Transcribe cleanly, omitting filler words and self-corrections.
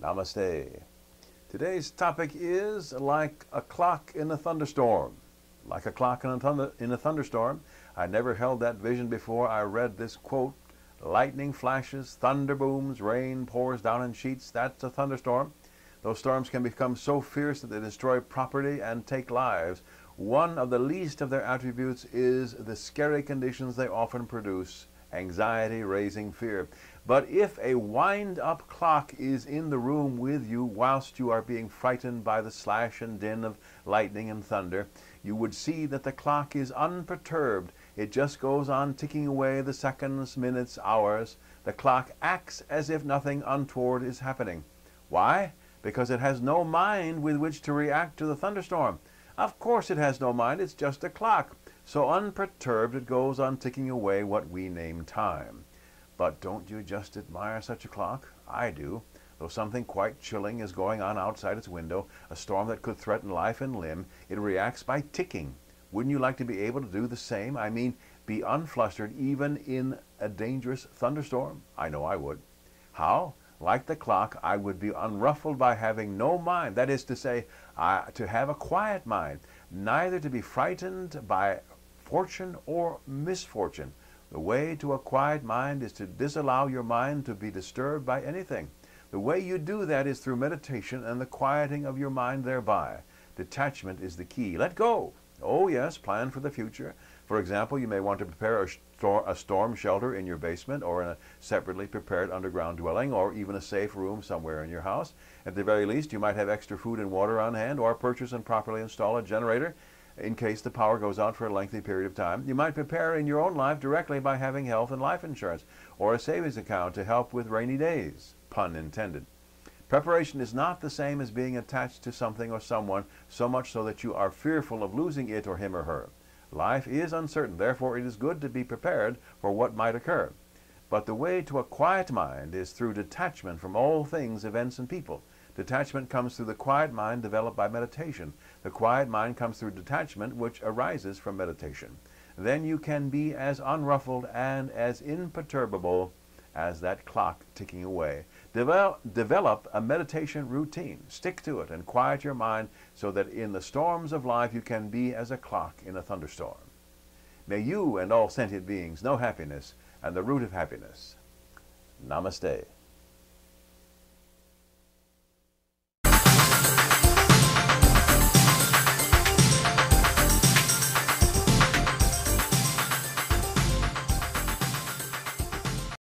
Namaste. Today's topic is like a clock in a thunderstorm. Like a clock in a thunderstorm. I never held that vision before I read this quote. Lightning flashes, thunder booms, rain pours down in sheets. That's a thunderstorm. Those storms can become so fierce that they destroy property and take lives. One of the least of their attributes is the scary conditions they often produce. Anxiety, raising fear. But if a wind-up clock is in the room with you whilst you are being frightened by the slash and din of lightning and thunder, you would see that the clock is unperturbed. It just goes on ticking away the seconds, minutes, hours. The clock acts as if nothing untoward is happening. Why? Because it has no mind with which to react to the thunderstorm. Of course it has no mind, it's just a clock. So unperturbed it goes on ticking away what we name time. But don't you just admire such a clock? I do. Though something quite chilling is going on outside its window, a storm that could threaten life and limb, it reacts by ticking. Wouldn't you like to be able to do the same? I mean, be unflustered even in a dangerous thunderstorm? I know I would. How? Like the clock, I would be unruffled by having no mind. That is to say, to have a quiet mind, neither to be frightened by fortune or misfortune. The way to a quiet mind is to disallow your mind to be disturbed by anything. The way you do that is through meditation and the quieting of your mind thereby. Detachment is the key. Let go. Oh yes, plan for the future. For example, you may want to prepare a storm shelter in your basement or in a separately prepared underground dwelling or even a safe room somewhere in your house. At the very least, you might have extra food and water on hand or purchase and properly install a generator in case the power goes out for a lengthy period of time. You might prepare in your own life directly by having health and life insurance or a savings account to help with rainy days, pun intended. Preparation is not the same as being attached to something or someone so much so that you are fearful of losing it or him or her. Life is uncertain, therefore it is good to be prepared for what might occur. But the way to a quiet mind is through detachment from all things, events, and people. Detachment comes through the quiet mind developed by meditation. The quiet mind comes through detachment, which arises from meditation. Then you can be as unruffled and as imperturbable as that clock ticking away. Develop a meditation routine. Stick to it and quiet your mind so that in the storms of life you can be as a clock in a thunderstorm. May you and all sentient beings know happiness and the root of happiness. Namaste.